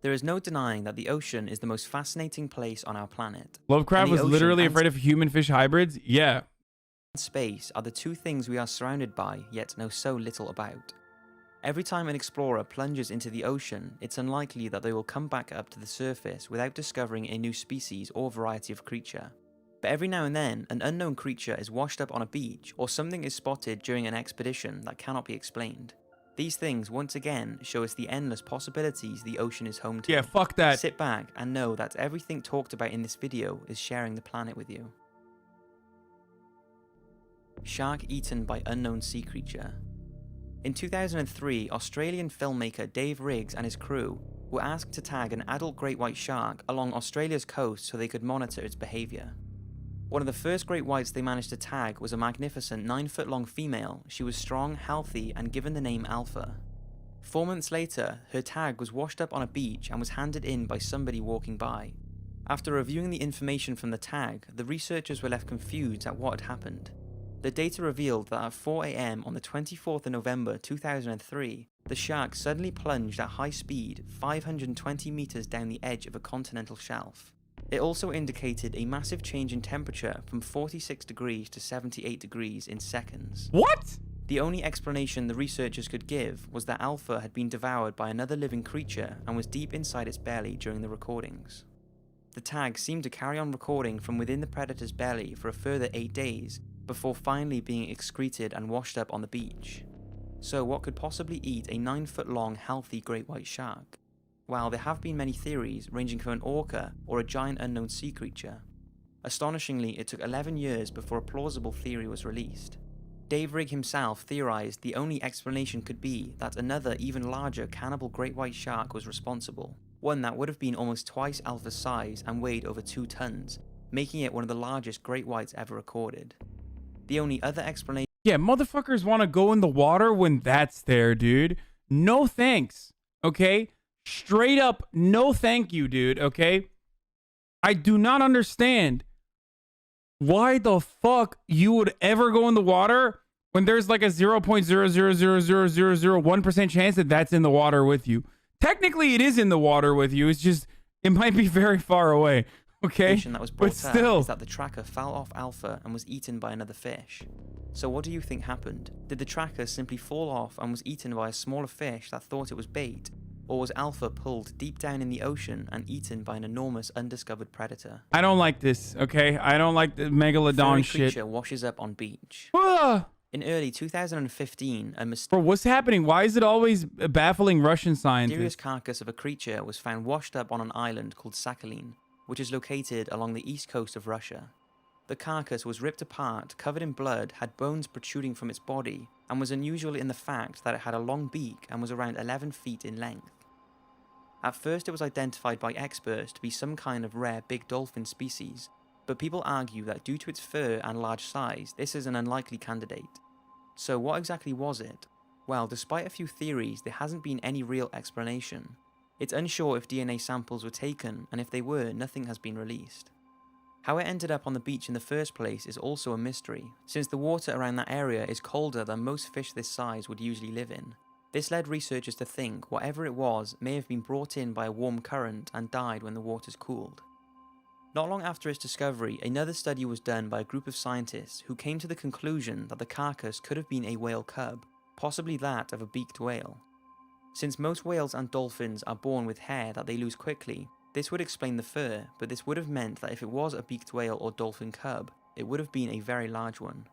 There is no denying that the ocean is the most fascinating place on our planet. Lovecraft was literally afraid of human-fish hybrids? Yeah. Space are the two things we are surrounded by, yet know so little about. Every time an explorer plunges into the ocean, it's unlikely that they will come back up to the surface without discovering a new species or variety of creature. But every now and then, an unknown creature is washed up on a beach, or something is spotted during an expedition that cannot be explained. These things once again show us the endless possibilities the ocean is home to. Yeah, fuck that. Sit back and know that everything talked about in this video is sharing the planet with you. Shark eaten by unknown sea creature. In 2003, Australian filmmaker Dave Riggs and his crew were asked to tag an adult great white shark along Australia's coast so they could monitor its behaviour. One of the first great whites they managed to tag was a magnificent 9-foot-long female. She was strong, healthy, and given the name Alpha. 4 months later, her tag was washed up on a beach and was handed in by somebody walking by. After reviewing the information from the tag, the researchers were left confused at what had happened. The data revealed that at 4 AM on the 24th of November 2003, the shark suddenly plunged at high speed 520 meters down the edge of a continental shelf. It also indicated a massive change in temperature from 46 degrees to 78 degrees in seconds. What? The only explanation the researchers could give was that Alpha had been devoured by another living creature and was deep inside its belly during the recordings. The tag seemed to carry on recording from within the predator's belly for a further 8 days, before finally being excreted and washed up on the beach. So what could possibly eat a 9-foot-long healthy great white shark? While there have been many theories ranging from an orca or a giant unknown sea creature. Astonishingly, it took 11 years before a plausible theory was released. Dave Rigg himself theorized the only explanation could be that another even larger cannibal great white shark was responsible, one that would have been almost twice Alpha's size and weighed over 2 tons, making it one of the largest great whites ever recorded. The only other explanation... Yeah, motherfuckers want to go in the water when that's there, dude. No thanks, okay? Straight up, no thank you, dude, okay? I do not understand why the fuck you would ever go in the water when there's like a 0.0000001% chance that that's in the water with you. Technically, it is in the water with you. It's just, it might be very far away, okay? That was brought But still, is that the tracker fell off Alpha and was eaten by another fish. So what do you think happened? Did the tracker simply fall off and was eaten by a smaller fish that thought it was bait? Or was Alpha pulled deep down in the ocean and eaten by an enormous undiscovered predator? I don't like this, okay? I don't like the megalodon shit. Creature washes up on beach. Ah! In early 2015, a Bro, what's happening? Why is it always baffling Russian mysterious scientists? carcass of a creature was found washed up on an island called Sakhalin, which is located along the east coast of Russia. The carcass was ripped apart, covered in blood, had bones protruding from its body, and was unusual in the fact that it had a long beak and was around 11 feet in length. At first it was identified by experts to be some kind of rare big dolphin species, but people argue that due to its fur and large size, this is an unlikely candidate. So what exactly was it? Well, despite a few theories, there hasn't been any real explanation. It's unsure if DNA samples were taken, and if they were, nothing has been released. How it ended up on the beach in the first place is also a mystery, since the water around that area is colder than most fish this size would usually live in. This led researchers to think whatever it was may have been brought in by a warm current and died when the waters cooled. Not long after its discovery, another study was done by a group of scientists who came to the conclusion that the carcass could have been a whale cub, possibly that of a beaked whale. Since most whales and dolphins are born with hair that they lose quickly, this would explain the fur, but this would have meant that if it was a beaked whale or dolphin cub, it would have been a very large one.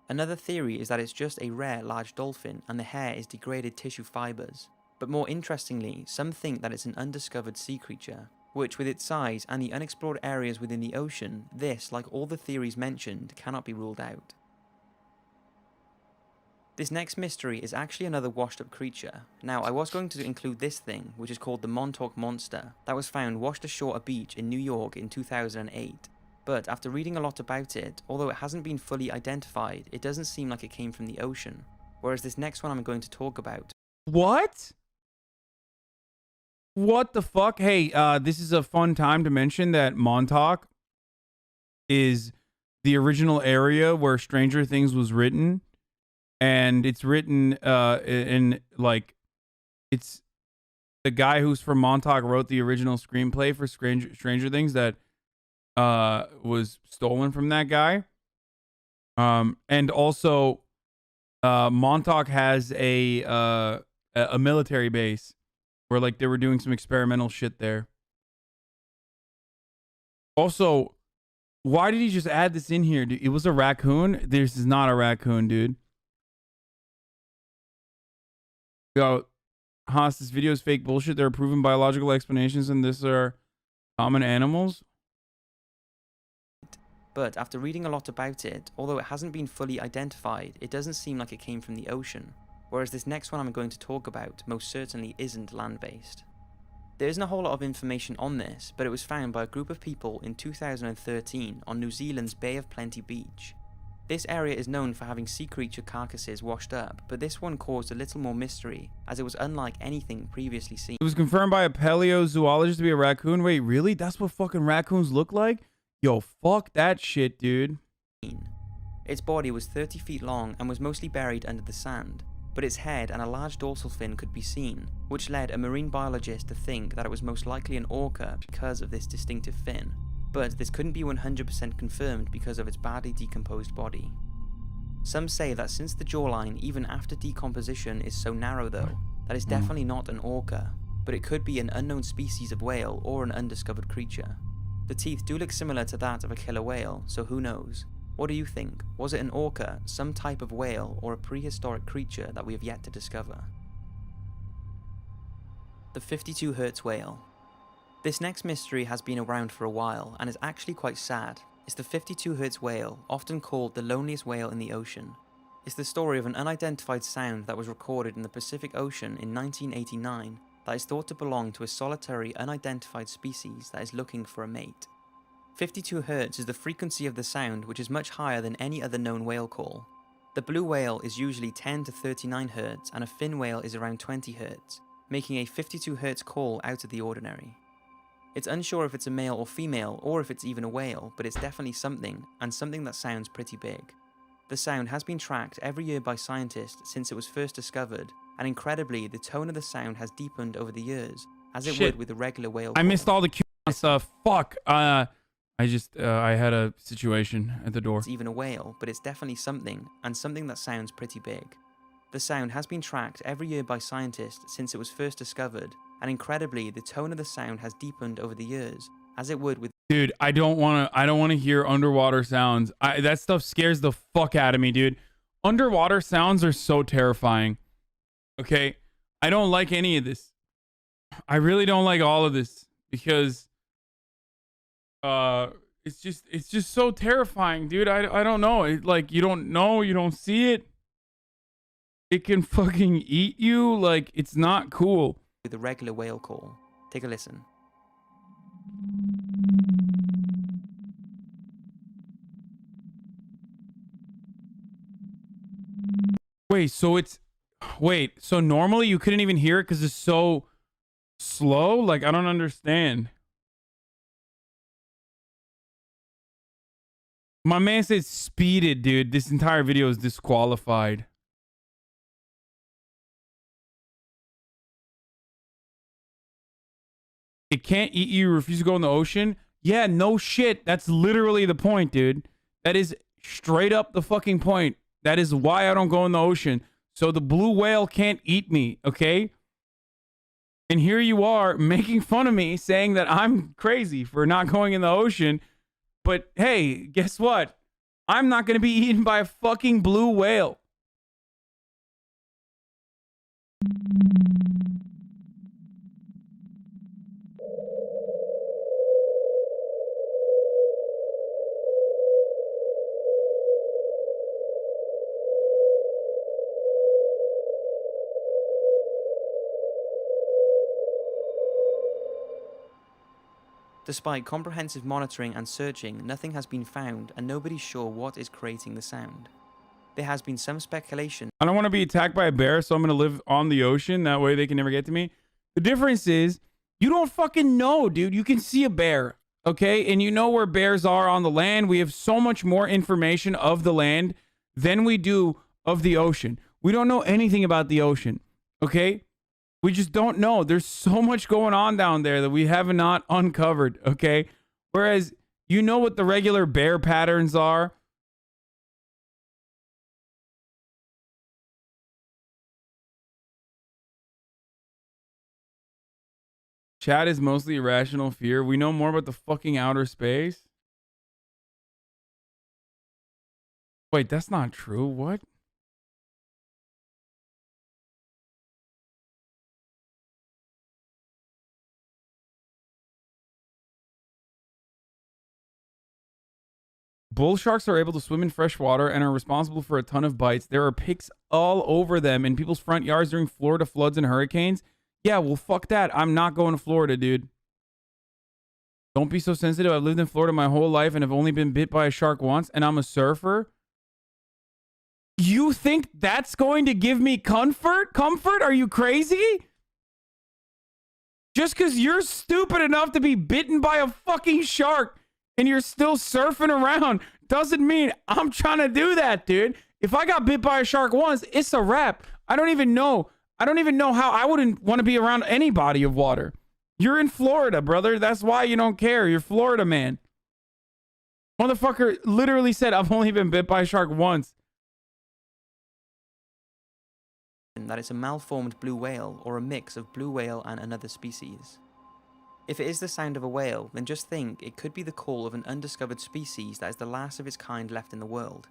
Another theory is that it's just a rare large dolphin and the hair is degraded tissue fibers, but more interestingly, some think that it's an undiscovered sea creature, which with its size and the unexplored areas within the ocean, this, like all the theories mentioned, cannot be ruled out. This next mystery is actually another washed up creature. Now, I was going to include this thing, which is called the Montauk Monster, that was found washed ashore a beach in New York in 2008. But after reading a lot about it, although it hasn't been fully identified, it doesn't seem like it came from the ocean. Whereas this next one I'm going to talk about. What? What the fuck? Hey, this is a fun time to mention that Montauk is the original area where Stranger Things was written. And it's written in like, it's the guy who's from Montauk wrote the original screenplay for Stranger Things that was stolen from that guy. And also Montauk has a military base where like they were doing some experimental shit there. Also, why did he just add this in here? Dude? It was a raccoon. This is not a raccoon, dude. Yo, Haas, this video is fake bullshit. There are proven biological explanations, and this are common animals. But after reading a lot about it, although it hasn't been fully identified, it doesn't seem like it came from the ocean, whereas this next one I'm going to talk about most certainly isn't land-based. There isn't a whole lot of information on this, but it was found by a group of people in 2013 on New Zealand's Bay of Plenty beach. This area is known for having sea creature carcasses washed up, but this one caused a little more mystery, as it was unlike anything previously seen. It was confirmed by a paleozoologist to be a raccoon. Wait, really? That's what fucking raccoons look like? Yo, fuck that shit, dude. Its body was 30 feet long and was mostly buried under the sand, but its head and a large dorsal fin could be seen, which led a marine biologist to think that it was most likely an orca because of this distinctive fin, but this couldn't be 100% confirmed because of its badly decomposed body. Some say that since the jawline, even after decomposition, is so narrow though, that it's definitely not an orca, but it could be an unknown species of whale or an undiscovered creature. The teeth do look similar to that of a killer whale, so who knows? What do you think? Was it an orca, some type of whale, or a prehistoric creature that we have yet to discover? The 52 Hertz whale. This next mystery has been around for a while and is actually quite sad. It's the 52 Hertz whale, often called the loneliest whale in the ocean. It's the story of an unidentified sound that was recorded in the Pacific Ocean in 1989 that is thought to belong to a solitary unidentified species that is looking for a mate. 52 Hz is the frequency of the sound, which is much higher than any other known whale call. The blue whale is usually 10 to 39 Hz and a fin whale is around 20 Hz, making a 52 Hz call out of the ordinary. It's unsure if it's a male or female or if it's even a whale, but it's definitely something, and something that sounds pretty big. The sound has been tracked every year by scientists since it was first discovered, and incredibly, the tone of the sound has deepened over the years, as it would with the regular whale call. I missed all the Q stuff. Fuck. I had a situation at the door. It's even a whale, but it's definitely something, and something that sounds pretty big. The sound has been tracked every year by scientists since it was first discovered, and incredibly, the tone of the sound has deepened over the years, as it would with... Dude, I don't want to hear underwater sounds. That stuff scares the fuck out of me, dude. Underwater sounds are so terrifying. Okay? I don't like any of this. I really don't like all of this because it's just so terrifying, dude. I don't know. Like, you don't know, you don't see it. It can fucking eat you. Like, it's not cool. With the regular whale call. Take a listen. Wait, so normally you couldn't even hear it because it's so slow? Like, I don't understand. My man said speeded, dude. This entire video is disqualified. It can't eat you, refuse to go in the ocean? Yeah, no shit. That's literally the point, dude. That is straight up the fucking point. That is why I don't go in the ocean. So the blue whale can't eat me, okay? And here you are making fun of me, saying that I'm crazy for not going in the ocean. But hey, guess what? I'm not going to be eaten by a fucking blue whale. Despite comprehensive monitoring and searching, nothing has been found and nobody's sure what is creating the sound. There has been some speculation. I don't want to be attacked by a bear, so I'm going to live on the ocean. That way they can never get to me. The difference is, you don't fucking know, dude. You can see a bear, okay? And you know where bears are on the land. We have so much more information of the land than we do of the ocean. We don't know anything about the ocean, okay? We just don't know. There's so much going on down there that we have not uncovered, okay? Whereas you know what the regular bear patterns are. Chat is mostly irrational fear. We know more about the fucking outer space. Wait, that's not true. What? Bull sharks are able to swim in fresh water and are responsible for a ton of bites. There are pics all over them in people's front yards during Florida floods and hurricanes. Yeah, well, fuck that. I'm not going to Florida, dude. Don't be so sensitive. I've lived in Florida my whole life and have only been bit by a shark once, and I'm a surfer. You think that's going to give me comfort? Comfort? Are you crazy? Just because you're stupid enough to be bitten by a fucking shark and you're still surfing around doesn't mean I'm trying to do that, dude. If I got bit by a shark once, it's a wrap. I don't even know how I wouldn't want to be around any body of water. You're in Florida, brother. That's why you don't care. You're Florida, man. Motherfucker literally said, I've only been bit by a shark once. That it's a malformed blue whale or a mix of blue whale and another species. If it is the sound of a whale, then just think it could be the call of an undiscovered species that is the last of its kind left in the world.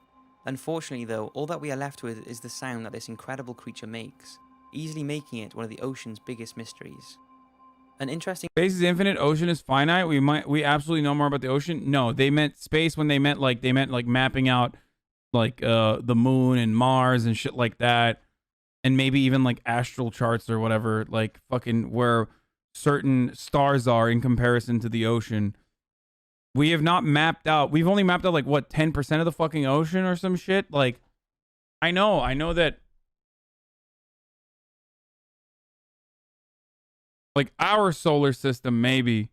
Unfortunately though, all that we are left with is the sound that this incredible creature makes, easily making it one of the ocean's biggest mysteries. An interesting... Space is infinite, ocean is finite. We absolutely know more about the ocean. No, they meant space when they meant like mapping out like the moon and Mars and shit like that. And maybe even like astral charts or whatever, like fucking where certain stars are in comparison to the ocean. We have not mapped out. We've only mapped out like what, 10% of the fucking ocean or some shit. Like, I know that like our solar system, maybe.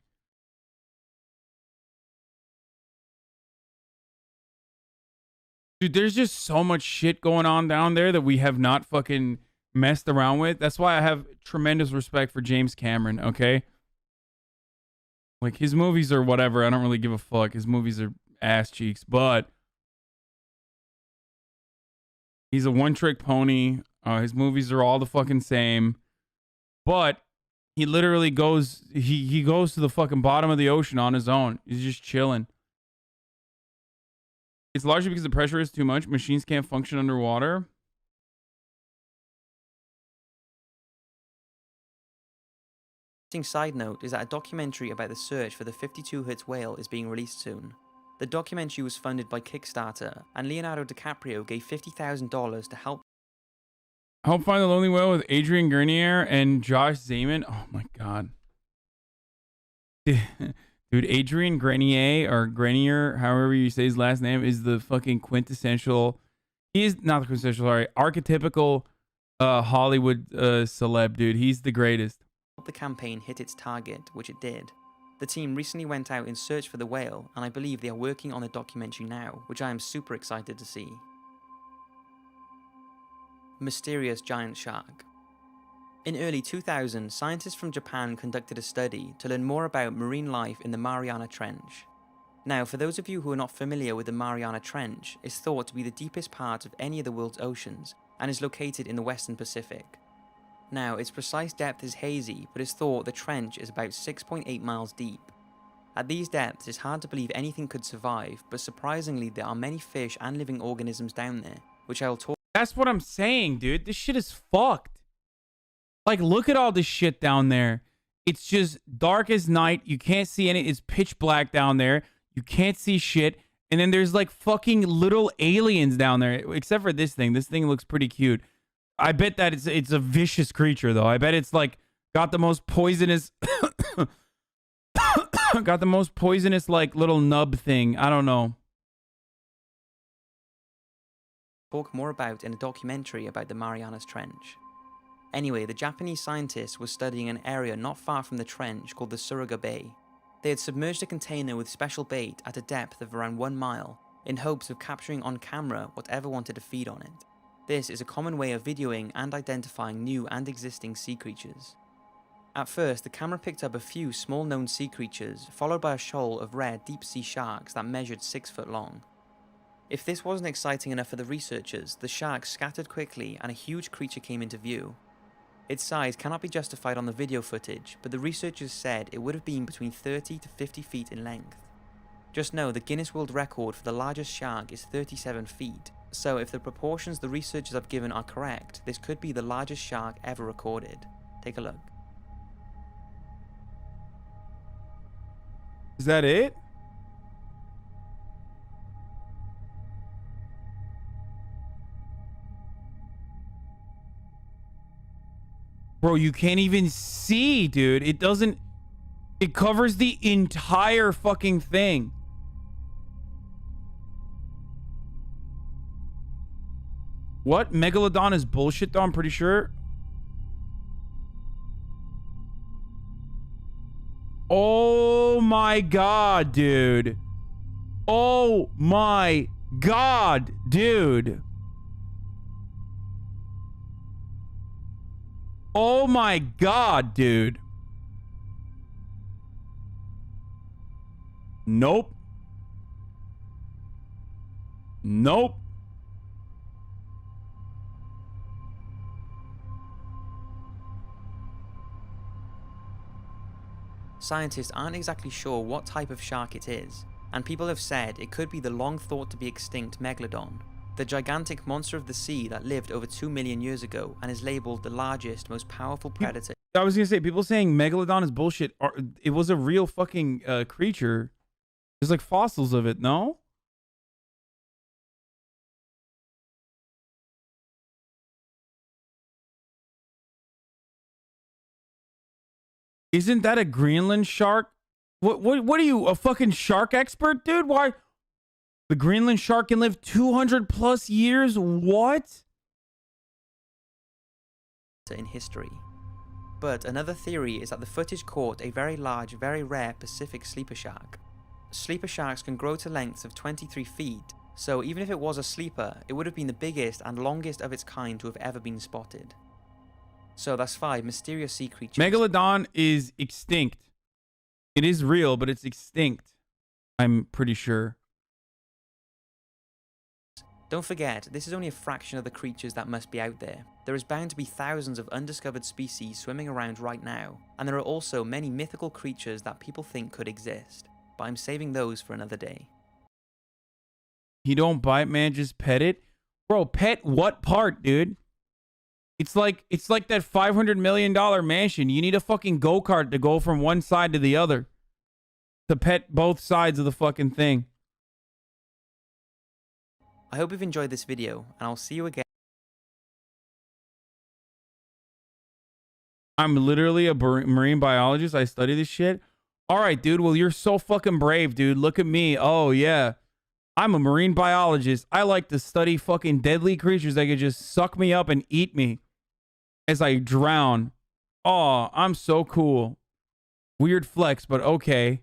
Dude, there's just so much shit going on down there that we have not fucking messed around with. That's why I have tremendous respect for James Cameron, okay? Like, his movies are whatever. I don't really give a fuck. His movies are ass cheeks, but he's a one-trick pony. His movies are all the fucking same. But he literally goes, he goes to the fucking bottom of the ocean on his own. He's just chilling. It's largely because the pressure is too much. Machines can't function underwater. Side note is that a documentary about the search for the 52 Hertz whale is being released soon. The documentary was funded by Kickstarter, and Leonardo DiCaprio gave $50,000 to help Find the Lonely Whale with Adrian Grenier and Josh Zaman. Oh my god. Dude, Adrian Grenier, or Grenier, however you say his last name, is the fucking quintessential... He is not the quintessential, sorry, archetypical Hollywood celeb, dude. He's the greatest. the campaign hit its target, which it did. The team recently went out in search for the whale, and I believe they are working on a documentary now, which I am super excited to see. Mysterious giant shark. In early 2000, scientists from Japan conducted a study to learn more about marine life in the Mariana Trench. Now, for those of you who are not familiar with the Mariana Trench, it's thought to be the deepest part of any of the world's oceans, and is located in the Western Pacific. Now, its precise depth is hazy, but it's thought the trench is about 6.8 miles deep. At these depths, it's hard to believe anything could survive, but surprisingly there are many fish and living organisms down there, which I will talk. That's what I'm saying, dude. This shit is fucked. Like, look at all this shit down there. It's just dark as night. You can't see any. It's pitch black down there. You can't see shit. And then there's like fucking little aliens down there. Except for this thing. This thing looks pretty cute. I bet that it's a vicious creature, though. I bet it's like got the most poisonous... got the most poisonous like little nub thing. I don't know. Talk more about in a documentary about the Marianas Trench. Anyway, the Japanese scientists were studying an area not far from the trench called the Suruga Bay. They had submerged a container with special bait at a depth of around 1 mile in hopes of capturing on camera whatever wanted to feed on it. This is a common way of videoing and identifying new and existing sea creatures. At first, the camera picked up a few small known sea creatures, followed by a shoal of rare deep sea sharks that measured 6 foot long. If this wasn't exciting enough for the researchers, the sharks scattered quickly and a huge creature came into view. Its size cannot be justified on the video footage, but the researchers said it would have been between 30 to 50 feet in length. Just know the Guinness World Record for the largest shark is 37 feet, so if the proportions the researchers have given are correct, this could be the largest shark ever recorded. Take a look. Is that it? Bro, you can't even see, dude. It doesn't... It covers the entire fucking thing. What? Megalodon is bullshit, though, I'm pretty sure. Oh my god, dude. Oh my god, dude. Oh my god, dude. Nope. Nope. Scientists aren't exactly sure what type of shark it is, and people have said it could be the long thought to be extinct megalodon, the gigantic monster of the sea that lived over 2 million years ago and is labeled the largest, most powerful predator. I was gonna say, people saying megalodon is bullshit. It was a real fucking creature. There's like fossils of it, no? Isn't that a Greenland shark? What are you, a fucking shark expert, dude? Why? The Greenland shark can live 200 plus years? What? In history. But another theory is that the footage caught a very large, very rare Pacific sleeper shark. Sleeper sharks can grow to lengths of 23 feet, so even if it was a sleeper, it would have been the biggest and longest of its kind to have ever been spotted. So that's 5 mysterious sea creatures. Megalodon is extinct. It is real, but it's extinct. I'm pretty sure. Don't forget, this is only a fraction of the creatures that must be out there. There is bound to be thousands of undiscovered species swimming around right now, and there are also many mythical creatures that people think could exist, but I'm saving those for another day. He don't bite, man, just pet it. Bro, pet what part, dude? It's like that $500 million mansion. You need a fucking go-kart to go from one side to the other. To pet both sides of the fucking thing. I hope you've enjoyed this video, and I'll see you again. I'm literally a marine biologist. I study this shit. All right, dude. Well, you're so fucking brave, dude. Look at me. Oh, yeah. I'm a marine biologist. I like to study fucking deadly creatures that could just suck me up and eat me as I drown. Oh, I'm so cool. Weird flex, but okay.